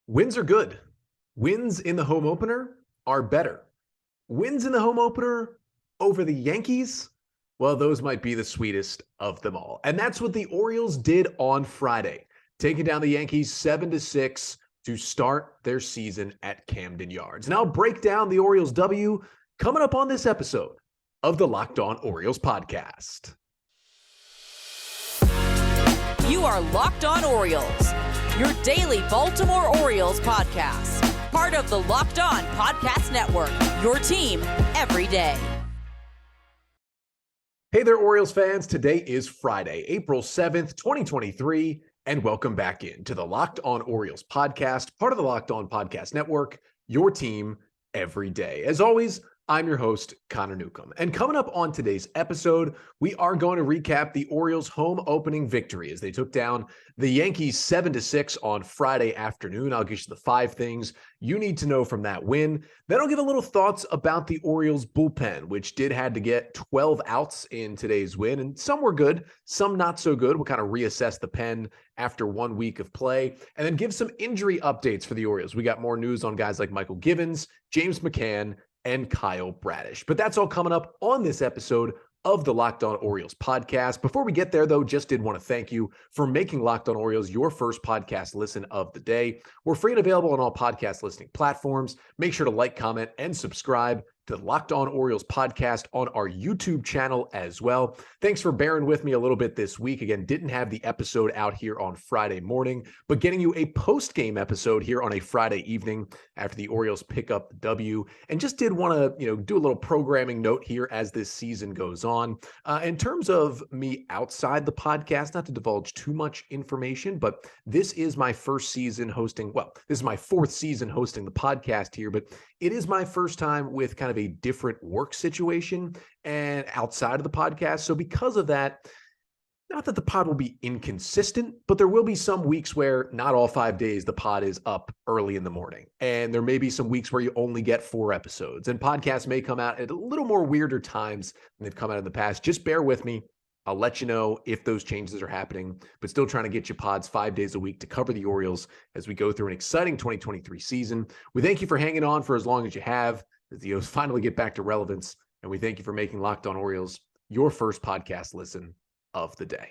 Wins are good. Wins in the home opener are better. Wins in the home opener over the Yankees, well, those might be the sweetest of them all. And that's what the Orioles did on Friday, taking down the Yankees 7-6 to start their season at Camden Yards. And I'll break down the Orioles W coming up on this episode of the Locked On Orioles podcast. You are Locked On Orioles, your daily Baltimore Orioles podcast. Part of the Locked On Podcast Network, your team every day. Hey there, Orioles fans. Today is Friday, April 7th, 2023, and welcome back into the Locked On Orioles podcast, part of the Locked On Podcast Network, your team every day. As always, I'm your host, Connor Newcomb. And coming up on today's episode, we are going to recap the Orioles' home opening victory as they took down the Yankees 7-6 on Friday afternoon. I'll get you the 5 things you need to know from that win. Then I'll give a little thoughts about the Orioles' bullpen, which did had to get 12 outs in today's win. And some were good, some not so good. We'll kind of reassess the pen after 1 week of play, and then give some injury updates for the Orioles. We got more news on guys like Mychal Givens, James McCann, and Kyle Bradish. But that's all coming up on this episode of the Locked On Orioles podcast. Before we get there, though, just did want to thank you for making Locked On Orioles your first podcast listen of the day. We're free and available on all podcast listening platforms. Make sure to like, comment, and subscribe to the Locked On Orioles podcast on our YouTube channel as well. Thanks for bearing with me a little bit this week. Again, didn't have the episode out here on Friday morning, but getting you a post-game episode here on a Friday evening after the Orioles pick up the W. And just did want to, do a little programming note here as this season goes on. In terms of me outside the podcast, not to divulge too much information, but this is my first season hosting. Well, this is my 4th season hosting the podcast here, but it is my first time with kind of a different work situation and outside of the podcast. So because of that, not that the pod will be inconsistent, but there will be some weeks where not all 5 days the pod is up early in the morning. And there may be some weeks where you only get 4 episodes, and podcasts may come out at a little more weirder times than they've come out in the past. Just bear with me. I'll let you know if those changes are happening, but still trying to get you pods 5 days a week to cover the Orioles as we go through an exciting 2023 season. We thank you for hanging on for as long as you have, as the O's finally get back to relevance. And we thank you for making Locked On Orioles your first podcast listen of the day.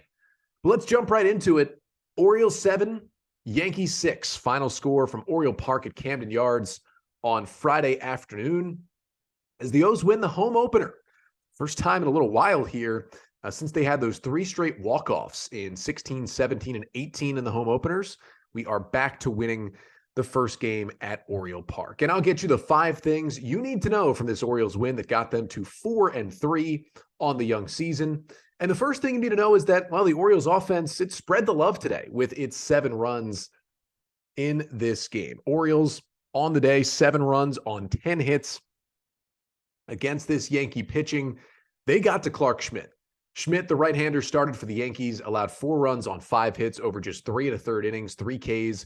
But let's jump right into it. Orioles 7, Yankees 6. Final score from Oriole Park at Camden Yards on Friday afternoon as the O's win the home opener. First time in a little while here since they had those 3 straight walk-offs in 16, 17, and 18 in the home openers. We are back to winning the first game at Oriole Park. And I'll get you the 5 things you need to know from this Orioles win that got them to 4-3 on the young season. And the first thing you need to know is that, well, the Orioles offense, it spread the love today with its 7 runs in this game. Orioles on the day, 7 runs on 10 hits against this Yankee pitching. They got to Clarke Schmidt. Schmidt, the right-hander, started for the Yankees, allowed 4 runs on 5 hits over just 3 1/3 innings, 3 Ks,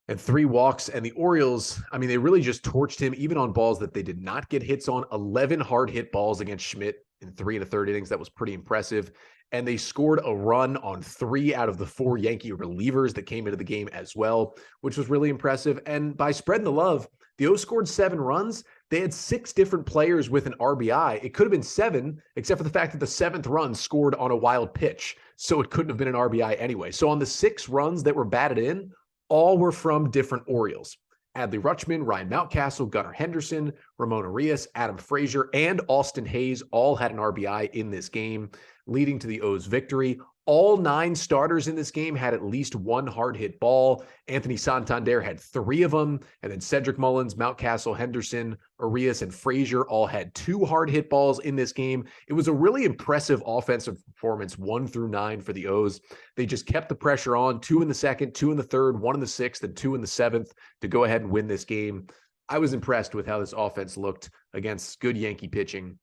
and 3 walks. And the Orioles, they really just torched him, even on balls that they did not get hits on. 11 hard hit balls against Schmidt in 3 1/3 innings. That was pretty impressive. And they scored a run on 3 out of the 4 Yankee relievers that came into the game as well, which was really impressive. And by spreading the love, the O's scored 7 runs. They had 6 different players with an RBI. It could have been 7, except for the fact that the 7th run scored on a wild pitch. So it couldn't have been an RBI anyway. So on the 6 runs that were batted in, all were from different Orioles. Adley Rutschman, Ryan Mountcastle, Gunnar Henderson, Ramon Arias, Adam Frazier, and Austin Hayes all had an RBI in this game, leading to the O's victory. All 9 starters in this game had at least 1 hard hit ball. Anthony Santander had 3 of them. And then Cedric Mullins, Mountcastle, Henderson, Arias, and Frazier all had 2 hard hit balls in this game. It was a really impressive offensive performance, 1 through 9 for the O's. They just kept the pressure on, 2 in the 2nd, 2 in the 3rd, 1 in the 6th, and 2 in the 7th to go ahead and win this game. I was impressed with how this offense looked against good Yankee pitching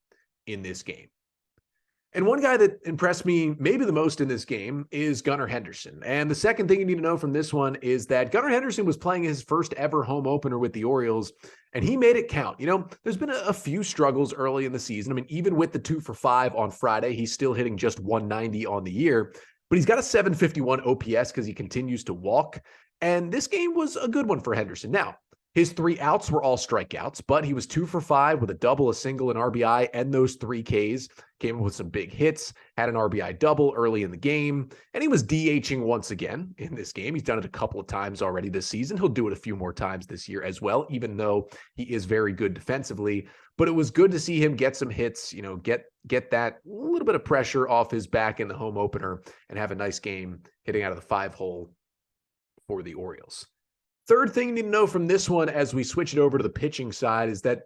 in this game. And one guy that impressed me maybe the most in this game is Gunnar Henderson. And the second thing you need to know from this one is that Gunnar Henderson was playing his first ever home opener with the Orioles, and he made it count. There's been a few struggles early in the season. Even with the 2 for 5 on Friday, he's still hitting just 190 on the year, but he's got a 751 OPS because he continues to walk. And this game was a good one for Henderson. Now, his 3 outs were all strikeouts, but he was 2 for 5 with a double, a single, an RBI, and those 3 Ks. Came up with some big hits, had an RBI double early in the game, and he was DHing once again in this game. He's done it a couple of times already this season. He'll do it a few more times this year as well, even though he is very good defensively. But it was good to see him get some hits, get that little bit of pressure off his back in the home opener and have a nice game hitting out of the 5-hole for the Orioles. Third thing you need to know from this one as we switch it over to the pitching side is that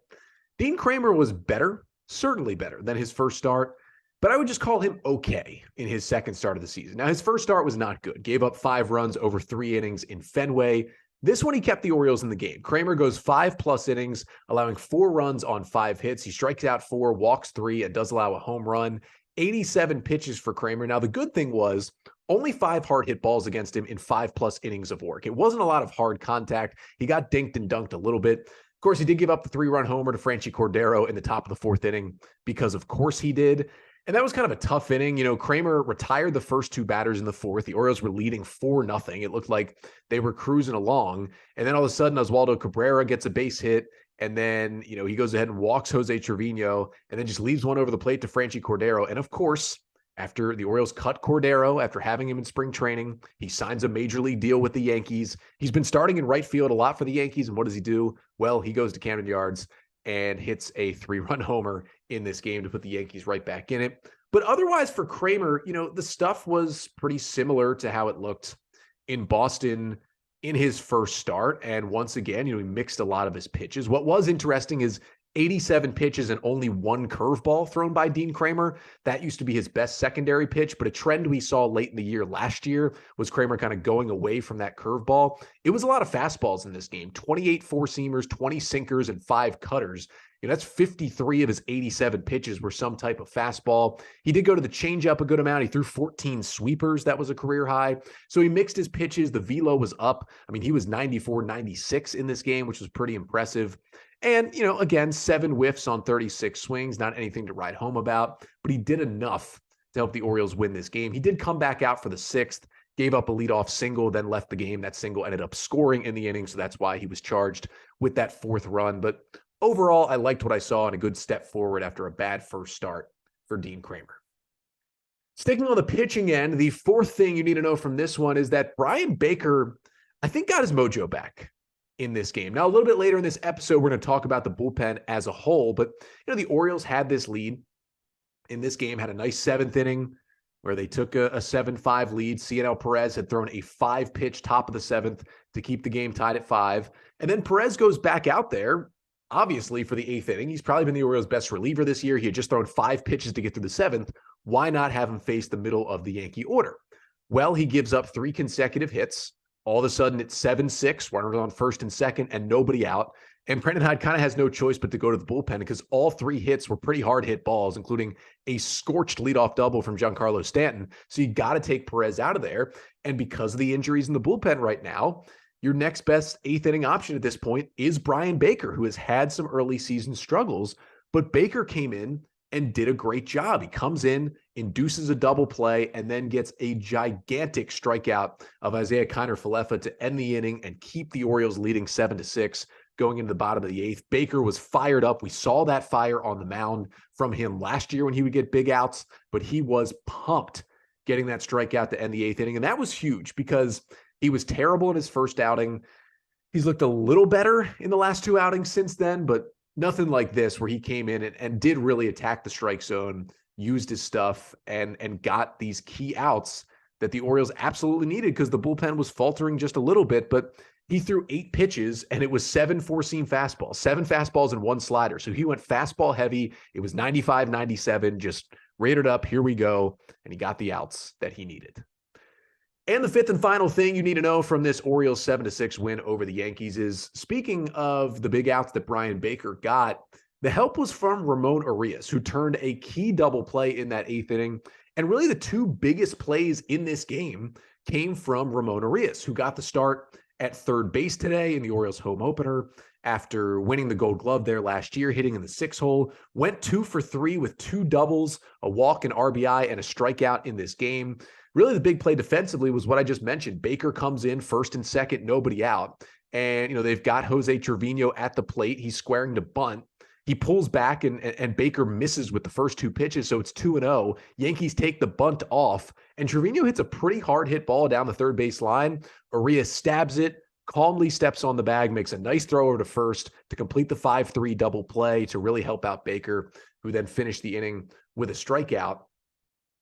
Dean Kremer was better, certainly better than his first start, but I would just call him okay in his second start of the season. Now, his first start was not good. Gave up 5 runs over 3 innings in Fenway. This one, he kept the Orioles in the game. Kremer goes 5+ innings, allowing 4 runs on 5 hits. He strikes out 4, walks 3, and does allow a home run. 87 pitches for Kremer. Now, the good thing was only 5 hard hit balls against him in 5+ innings of work. It wasn't a lot of hard contact. He got dinked and dunked a little bit. Of course, he did give up the 3-run homer to Franchy Cordero in the top of the 4th inning because of course he did. And that was kind of a tough inning. Kremer retired the first 2 batters in the 4th. The Orioles were leading 4-0. It looked like they were cruising along. And then all of a sudden, Oswaldo Cabrera gets a base hit. And then, he goes ahead and walks Jose Trevino and then just leaves one over the plate to Franchy Cordero. And of course, after the Orioles cut Cordero, after having him in spring training, he signs a major league deal with the Yankees. He's been starting in right field a lot for the Yankees. And what does he do? Well, he goes to Camden Yards and hits a 3-run homer in this game to put the Yankees right back in it. But otherwise for Kremer, the stuff was pretty similar to how it looked in Boston in his first start. And once again, he mixed a lot of his pitches. What was interesting is 87 pitches and only 1 curveball thrown by Dean Kremer. That used to be his best secondary pitch, but a trend we saw late in the year last year was Kremer kind of going away from that curveball. It was a lot of fastballs in this game, 28 4-seamers, 20 sinkers, and 5 cutters. That's 53 of his 87 pitches were some type of fastball. He did go to the changeup a good amount. He threw 14 sweepers. That was a career high. So he mixed his pitches. The velo was up. He was 94, 96 in this game, which was pretty impressive. And, again, 7 whiffs on 36 swings, not anything to write home about, but he did enough to help the Orioles win this game. He did come back out for the 6th, gave up a leadoff single, then left the game. That single ended up scoring in the inning, so that's why he was charged with that 4th run. But overall, I liked what I saw and a good step forward after a bad first start for Dean Kremer. Sticking on the pitching end, the 4th thing you need to know from this one is that Bryan Baker, I think, got his mojo back in this game. Now, a little bit later in this episode, we're going to talk about the bullpen as a whole, but the Orioles had this lead in this game, had a nice 7th inning where they took a 7-5 lead. Cionel Pérez had thrown a 5-pitch top of the 7th to keep the game tied at 5. And then Pérez goes back out there, obviously, for the 8th inning. He's probably been the Orioles' best reliever this year. He had just thrown 5 pitches to get through the 7th. Why not have him face the middle of the Yankee order? Well, he gives up 3 consecutive hits. All of a sudden, it's 7-6, runners on first and second, and nobody out. And Brendan Hyde kind of has no choice but to go to the bullpen because all 3 hits were pretty hard hit balls, including a scorched leadoff double from Giancarlo Stanton. So you got to take Pérez out of there. And because of the injuries in the bullpen right now, your next best 8th inning option at this point is Bryan Baker, who has had some early season struggles. But Baker came in and did a great job. He comes in, induces a double play, and then gets a gigantic strikeout of Isaiah Kiner-Falefa to end the inning and keep the Orioles leading 7-6 going into the bottom of the 8th. Baker was fired up. We saw that fire on the mound from him last year when he would get big outs, but he was pumped getting that strikeout to end the 8th inning. And that was huge because he was terrible in his first outing. He's looked a little better in the last 2 outings since then, but nothing like this where he came in and did really attack the strike zone, used his stuff, and got these key outs that the Orioles absolutely needed because the bullpen was faltering just a little bit. But he threw 8 pitches, and it was 7 four-seam fastballs, 7 fastballs and 1 slider. So he went fastball heavy. It was 95, 97, just rated up. Here we go. And he got the outs that he needed. And the 5th and final thing you need to know from this Orioles 7-6 win over the Yankees is, speaking of the big outs that Bryan Baker got, the help was from Ramon Urias, who turned a key double play in that 8th inning. And really the 2 biggest plays in this game came from Ramon Urias, who got the start at third base today in the Orioles home opener after winning the Gold Glove there last year, hitting in the 6-hole. Went 2 for 3 with 2 doubles, a walk, an RBI, and a strikeout in this game. Really, the big play defensively was what I just mentioned. Baker comes in first and second, nobody out. And, they've got Jose Trevino at the plate. He's squaring to bunt. He pulls back and Baker misses with the first 2 pitches, so it's 2-0. Yankees take the bunt off, and Trevino hits a pretty hard hit ball down the third base line. Arias stabs it, calmly steps on the bag, makes a nice throw over to first to complete the 5-3 double play to really help out Baker, who then finished the inning with a strikeout.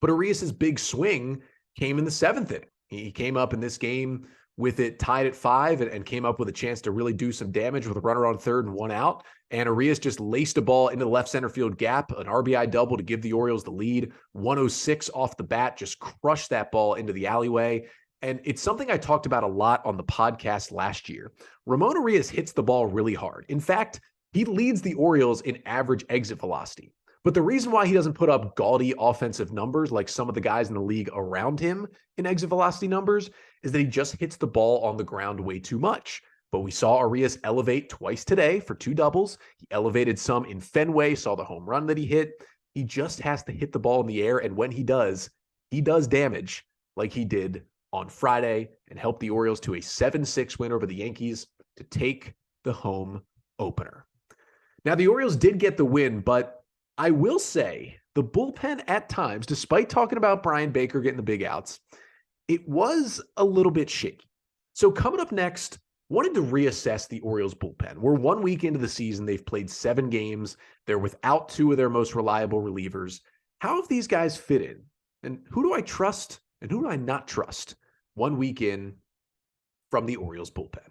But Arias' big swing came in the 7th inning. He came up in this game with it tied at 5 and came up with a chance to really do some damage with a runner on third and 1 out. And Arias just laced a ball into the left center field gap, an RBI double to give the Orioles the lead. 106 off the bat, just crushed that ball into the alleyway. And it's something I talked about a lot on the podcast last year. Ramon Arias hits the ball really hard. In fact, he leads the Orioles in average exit velocity. But the reason why he doesn't put up gaudy offensive numbers like some of the guys in the league around him in exit velocity numbers is that he just hits the ball on the ground way too much. But we saw Arias elevate twice today for 2 doubles. He elevated some in Fenway, saw the home run that he hit. He just has to hit the ball in the air, and when he does damage like he did on Friday and help the Orioles to a 7-6 win over the Yankees to take the home opener. Now, the Orioles did get the win, but I will say the bullpen at times, despite talking about Bryan Baker getting the big outs, it was a little bit shaky. So coming up next, wanted to reassess the Orioles bullpen. We're 1 week into the season. They've played 7 games. They're without 2 of their most reliable relievers. How have these guys fit in? And who do I trust and who do I not trust 1 week in from the Orioles bullpen?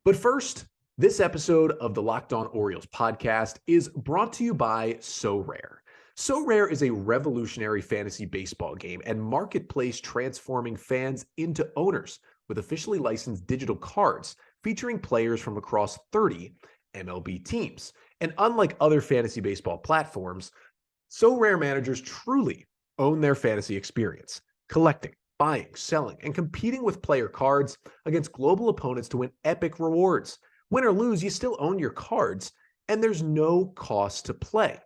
But first, this episode of the Locked On Orioles podcast is brought to you by So Rare. So Rare is a revolutionary fantasy baseball game and marketplace transforming fans into owners with officially licensed digital cards featuring players from across 30 MLB teams. And unlike other fantasy baseball platforms, So Rare managers truly own their fantasy experience, collecting, buying, selling, and competing with player cards against global opponents to win epic rewards. Win or lose, you still own your cards, and there's no cost to play.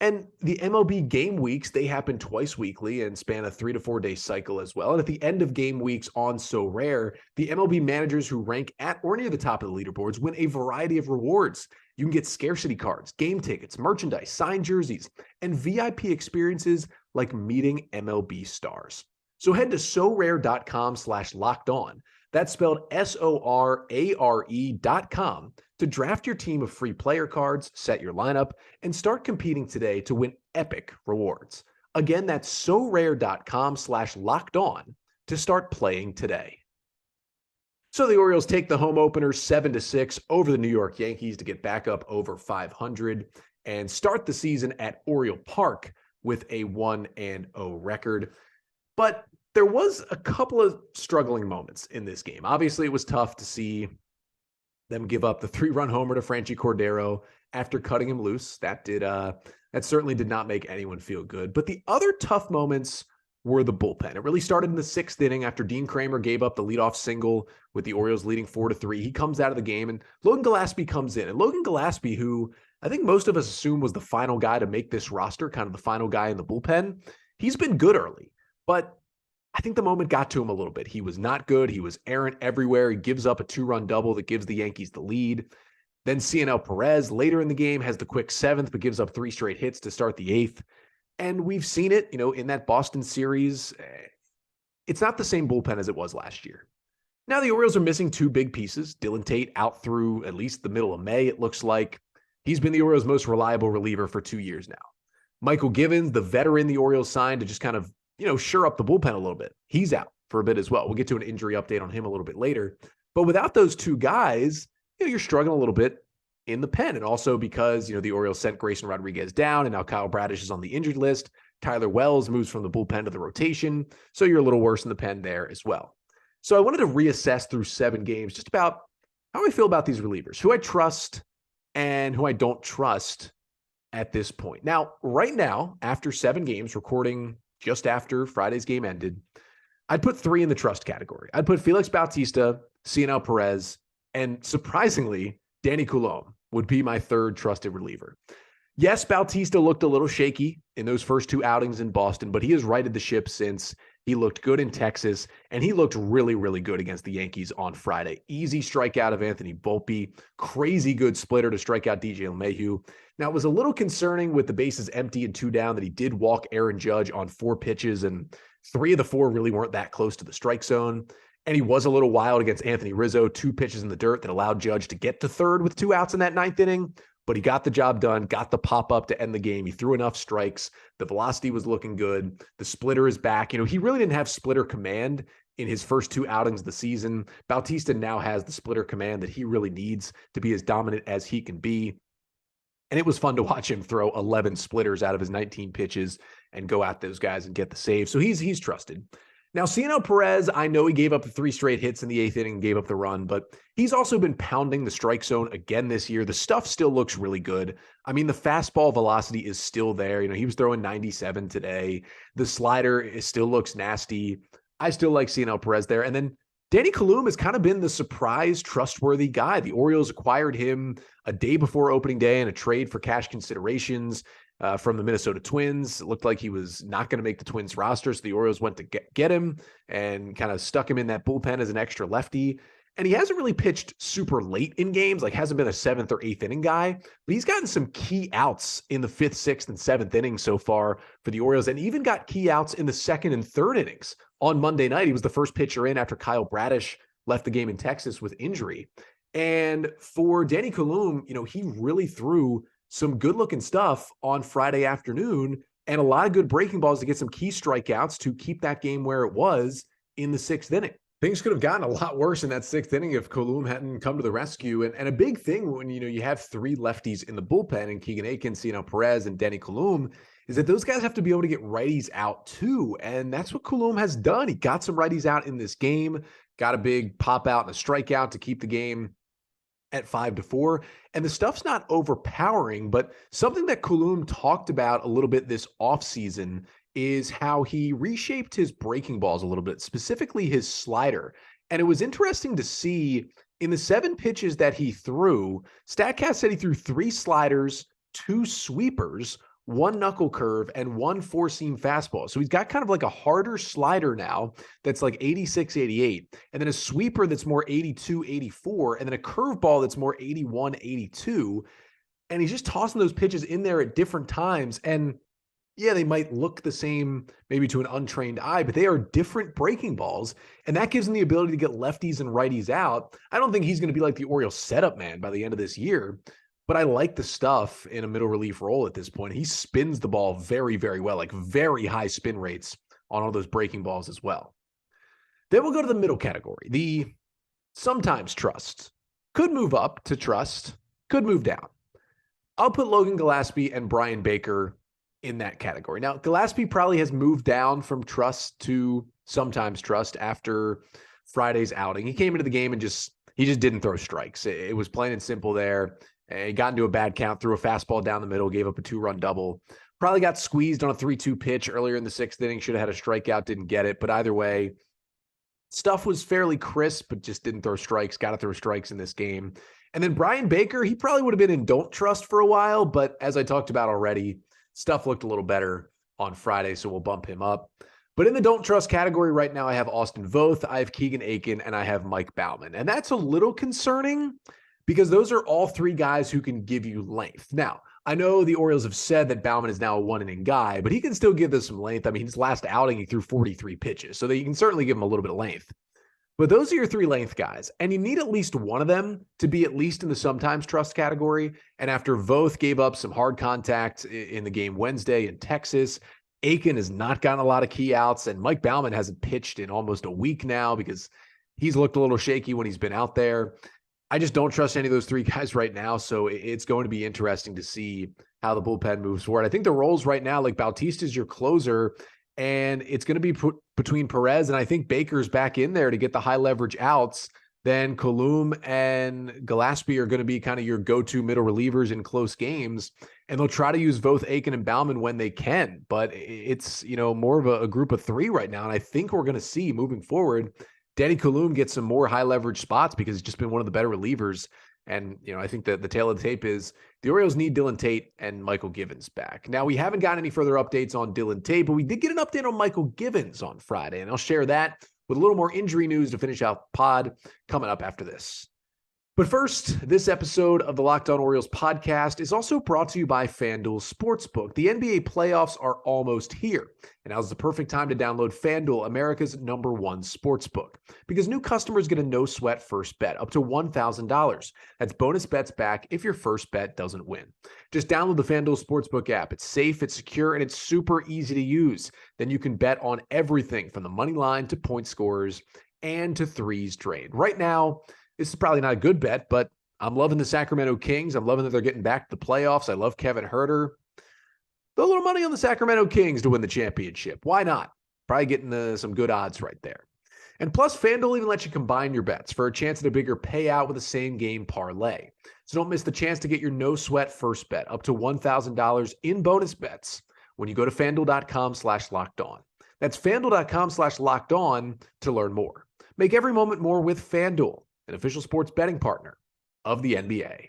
And the MLB game weeks, they happen twice weekly and span a 3 to 4 day cycle as well. And at the end of game weeks on So Rare, the MLB managers who rank at or near the top of the leaderboards win a variety of rewards. You can get scarcity cards, game tickets, merchandise, signed jerseys, and VIP experiences like meeting MLB stars. So head to sorare.com/lockedon. That's spelled SORARE.com to draft your team of free player cards, set your lineup, and start competing today to win epic rewards. Again, that's sorare.com/lockedon to start playing today. So the Orioles take the home opener 7-6 over the New York Yankees to get back up over 500 and start the season at Oriole Park with a 1-0 record. But there was a couple of struggling moments in this game. Obviously, it was tough to see them give up the 3-run homer to Franchy Cordero after cutting him loose. That certainly did not make anyone feel good. But the other tough moments were the bullpen. It really started in the 6th inning after Dean Kremer gave up the leadoff single with the Orioles leading 4-3. He comes out of the game and Logan Gillaspie comes in. And Logan Gillaspie, who I think most of us assume was the final guy to make this roster, kind of the final guy in the bullpen, he's been good early. But I think the moment got to him a little bit. He was not good. He was errant everywhere. He gives up a 2-run double that gives the Yankees the lead. Then Cionel Pérez later in the game has the quick 7th, but gives up 3 straight hits to start the 8th. And we've seen it, in that Boston series. It's not the same bullpen as it was last year. Now the Orioles are missing 2 big pieces. Dylan Tate out through at least the middle of May, it looks like. He's been the Orioles' most reliable reliever for 2 years now. Mychal Givens, the veteran the Orioles signed to just kind of shore up the bullpen a little bit. He's out for a bit as well. We'll get to an injury update on him a little bit later. But without those 2 guys, you're struggling a little bit in the pen. And also because, the Orioles sent Grayson Rodriguez down and now Kyle Bradish is on the injured list. Tyler Wells moves from the bullpen to the rotation. So you're a little worse in the pen there as well. So I wanted to reassess through 7 games just about how I feel about these relievers, who I trust and who I don't trust at this point. Now, right now, after 7 games, recording just after Friday's game ended, I'd put 3 in the trust category. I'd put Felix Bautista Cionel Pérez, and surprisingly, Danny Coulombe would be my third trusted reliever. Yes, Bautista looked a little shaky in those first two outings in Boston, but he has righted the ship since. He looked good in Texas, and he looked really, really good against the Yankees on Friday. Easy strikeout of Anthony Volpe, crazy good splitter to strike out DJ LeMahieu. Now, it was a little concerning with the bases empty and 2 down that he did walk Aaron Judge on 4 pitches, and 3 of the 4 really weren't that close to the strike zone. And he was a little wild against Anthony Rizzo, 2 pitches in the dirt that allowed Judge to get to third with 2 outs in that 9th inning. But he got the job done, got the pop-up to end the game. He threw enough strikes. The velocity was looking good. The splitter is back. He really didn't have splitter command in his first 2 outings of the season. Bautista now has the splitter command that he really needs to be as dominant as he can be. And it was fun to watch him throw 11 splitters out of his 19 pitches and go at those guys and get the save. So he's trusted. Now, Cionel Pérez, I know he gave up the 3 straight hits in the 8th inning and gave up the run, but he's also been pounding the strike zone again this year. The stuff still looks really good. I mean, the fastball velocity is still there. He was throwing 97 today. The slider still looks nasty. I still like Cionel Pérez there. And then Danny Coulombe has kind of been the surprise, trustworthy guy. The Orioles acquired him a day before opening day in a trade for cash considerations. From the Minnesota Twins. It looked like he was not going to make the Twins roster, so the Orioles went to get him and kind of stuck him in that bullpen as an extra lefty. And he hasn't really pitched super late in games, like hasn't been a 7th or 8th inning guy, but he's gotten some key outs in the 5th, 6th, and 7th innings so far for the Orioles, and even got key outs in the 2nd and 3rd innings. On Monday night, he was the first pitcher in after Kyle Bradish left the game in Texas with injury. And for Danny Coulombe, he really threw some good-looking stuff on Friday afternoon and a lot of good breaking balls to get some key strikeouts to keep that game where it was in the 6th inning. Things could have gotten a lot worse in that 6th inning if Coulombe hadn't come to the rescue. And a big thing when, you have 3 lefties in the bullpen and Keegan Aiken, Cionel Pérez, and Danny Coulombe is that those guys have to be able to get righties out too. And that's what Coulombe has done. He got some righties out in this game, got a big pop out and a strikeout to keep the game at 5-4. And the stuff's not overpowering, but something that Coulombe talked about a little bit this offseason is how he reshaped his breaking balls a little bit, specifically his slider. And it was interesting to see in the 7 pitches that he threw, StatCast said he threw 3 sliders, 2 sweepers, 1 knuckle curve, and 1 4-seam fastball. So he's got kind of like a harder slider now that's like 86, 88, and then a sweeper that's more 82, 84, and then a curveball that's more 81, 82. And he's just tossing those pitches in there at different times. And yeah, they might look the same maybe to an untrained eye, but they are different breaking balls. And that gives him the ability to get lefties and righties out. I don't think he's going to be like the Orioles setup man by the end of this year, but I like the stuff in a middle relief role at this point. He spins the ball very, very well, like very high spin rates on all those breaking balls as well. Then we'll go to the middle category. The sometimes trust. Could move up to trust, could move down. I'll put Logan Gillaspie and Bryan Baker in that category. Now, Gillaspie probably has moved down from trust to sometimes trust after Friday's outing. He came into the game and he just didn't throw strikes. It was plain and simple there. He got into a bad count, threw a fastball down the middle, gave up a 2-run double. Probably got squeezed on a 3-2 pitch earlier in the 6th inning. Should have had a strikeout, didn't get it. But either way, stuff was fairly crisp, but just didn't throw strikes. Got to throw strikes in this game. And then Bryan Baker, he probably would have been in don't trust for a while. But as I talked about already, stuff looked a little better on Friday, so we'll bump him up. But in the don't trust category right now, I have Austin Voth, I have Keegan Aiken, and I have Mike Baumann. And that's a little concerning, because those are all 3 guys who can give you length. Now, I know the Orioles have said that Baumann is now a 1-inning guy, but he can still give us some length. I mean, his last outing, he threw 43 pitches, so that you can certainly give him a little bit of length. But those are your 3 length guys, and you need at least one of them to be at least in the sometimes trust category. And after Voth gave up some hard contact in the game Wednesday in Texas, Aiken has not gotten a lot of key outs, and Mike Baumann hasn't pitched in almost a week now because he's looked a little shaky when he's been out there. I just don't trust any of those 3 guys right now, so it's going to be interesting to see how the bullpen moves forward. I think the roles right now, like Bautista is your closer, and it's going to be between Perez, and I think Baker's back in there to get the high leverage outs. Then Coulombe and Gillaspie are going to be kind of your go-to middle relievers in close games, and they'll try to use both Aiken and Baumann when they can. But it's more of a group of 3 right now, and I think we're going to see moving forward Danny Coulomb gets some more high leverage spots because he's just been one of the better relievers. And, I think that the tail of the tape is the Orioles need Dylan Tate and Mychal Givens back. Now, we haven't gotten any further updates on Dylan Tate, but we did get an update on Mychal Givens on Friday, and I'll share that with a little more injury news to finish out the pod coming up after this. But first, this episode of the Locked On Orioles podcast is also brought to you by FanDuel Sportsbook. The NBA playoffs are almost here, and now's the perfect time to download FanDuel, America's #1 sportsbook, because new customers get a no-sweat first bet up to $1,000. That's bonus bets back if your first bet doesn't win. Just download the FanDuel Sportsbook app. It's safe, it's secure, and it's super easy to use. Then you can bet on everything from the money line to point scorers and to threes drained. Right now, this is probably not a good bet, but I'm loving the Sacramento Kings. I'm loving that they're getting back to the playoffs. I love Kevin Huerter. Throw a little money on the Sacramento Kings to win the championship. Why not? Probably getting some good odds right there. And plus, FanDuel even lets you combine your bets for a chance at a bigger payout with a same-game parlay. So don't miss the chance to get your no-sweat first bet up to $1,000 in bonus bets when you go to FanDuel.com/lockedon. That's FanDuel.com/lockedon to learn more. Make every moment more with FanDuel, an official sports betting partner of the NBA.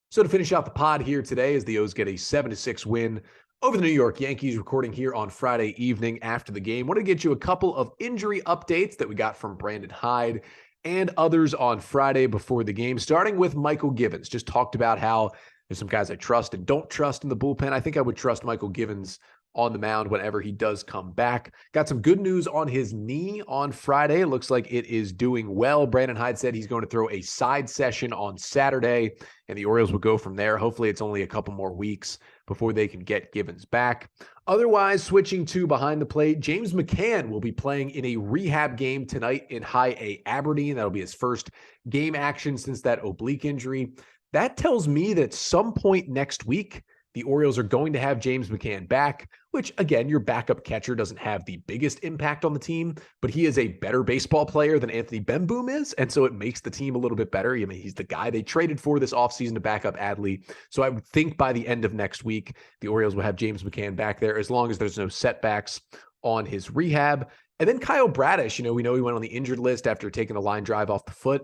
So to finish out the pod here today, as the O's get a 7-6 win over the New York Yankees, recording here on Friday evening after the game. Want to get you a couple of injury updates that we got from Brandon Hyde and others on Friday before the game, starting with Mychal Givens. Just talked about how there's some guys I trust and don't trust in the bullpen. I think I would trust Mychal Givens on the mound whenever he does come back. Got some good news on his knee on Friday. It looks like it is doing well. Brandon Hyde said he's going to throw a side session on Saturday, and the Orioles will go from there. Hopefully it's only a couple more weeks before they can get Givens back. Otherwise, switching to behind the plate, James McCann will be playing in a rehab game tonight in High A Aberdeen. That'll be his first game action since that oblique injury. That tells me that at some point next week, the Orioles are going to have James McCann back, which, again, your backup catcher doesn't have the biggest impact on the team, but he is a better baseball player than Anthony Bemboom is, and so it makes the team a little bit better. I mean, he's the guy they traded for this offseason to back up Adley. So I would think by the end of next week, the Orioles will have James McCann back there as long as there's no setbacks on his rehab. And then Kyle Bradish, we know he went on the injured list after taking a line drive off the foot.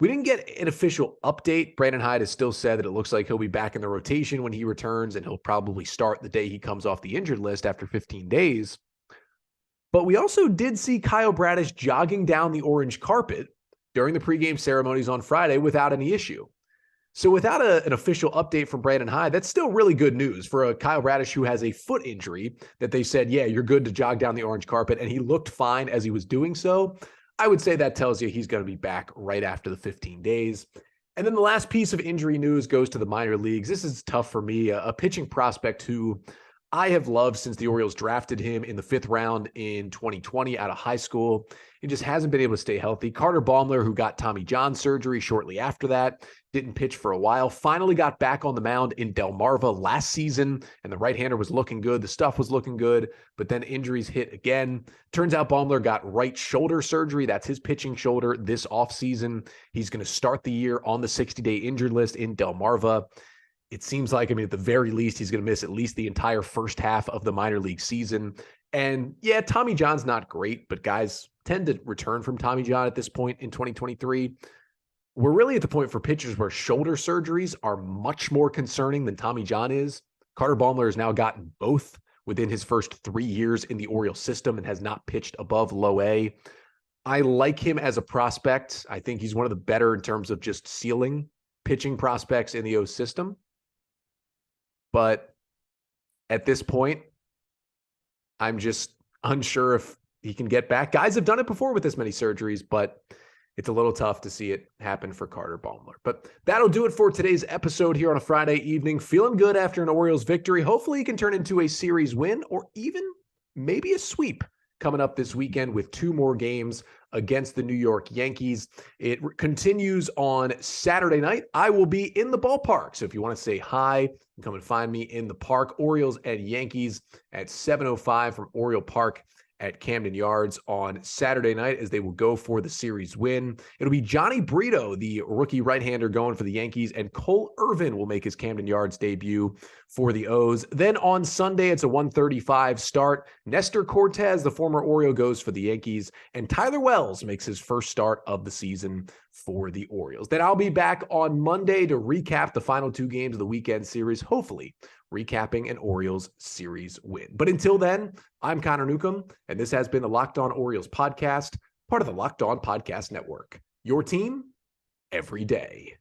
We didn't get an official update. Brandon Hyde has still said that it looks like he'll be back in the rotation when he returns, and he'll probably start the day he comes off the injured list after 15 days. But we also did see Kyle Bradish jogging down the orange carpet during the pregame ceremonies on Friday without any issue. So without an official update from Brandon Hyde, that's still really good news for a Kyle Bradish who has a foot injury that they said, yeah, you're good to jog down the orange carpet, and he looked fine as he was doing so. I would say that tells you he's going to be back right after the 15 days. And then the last piece of injury news goes to the minor leagues. This is tough for me. A pitching prospect who I have loved since the Orioles drafted him in the 5th round in 2020 out of high school. He just hasn't been able to stay healthy. Carter Baumler, who got Tommy John surgery shortly after that, didn't pitch for a while, finally got back on the mound in Delmarva last season, and the right-hander was looking good. The stuff was looking good, but then injuries hit again. Turns out Baumler got right shoulder surgery. That's his pitching shoulder this offseason. He's going to start the year on the 60-day injured list in Delmarva. It seems like, at the very least, he's going to miss at least the entire first half of the minor league season. And yeah, Tommy John's not great, but guys tend to return from Tommy John at this point in 2023. We're really at the point for pitchers where shoulder surgeries are much more concerning than Tommy John is. Carter Baumler has now gotten both within his first 3 years in the Orioles system and has not pitched above low A. I like him as a prospect. I think he's one of the better in terms of just ceiling pitching prospects in the O system. But at this point, I'm just unsure if he can get back. Guys have done it before with this many surgeries, but it's a little tough to see it happen for Carter Baumler. But that'll do it for today's episode here on a Friday evening. Feeling good after an Orioles victory. Hopefully it can turn into a series win or even maybe a sweep coming up this weekend with 2 more games against the New York Yankees. It continues on Saturday night. I will be in the ballpark. So if you want to say hi, come and find me in the park. Orioles and Yankees at 7:05 from Oriole Park at Camden Yards on Saturday night as they will go for the series win. It'll be Johnny Brito, the rookie right-hander, going for the Yankees, and Cole Irvin will make his Camden Yards debut for the O's. Then on Sunday, it's a 1:35 start. Nestor Cortez, the former Oriole, goes for the Yankees, and Tyler Wells makes his first start of the season for the Orioles. Then I'll be back on Monday to recap the final two games of the weekend series, hopefully recapping an Orioles series win. But until then, I'm Connor Newcomb, and this has been the Locked On Orioles podcast, part of the Locked On Podcast Network. Your team every day.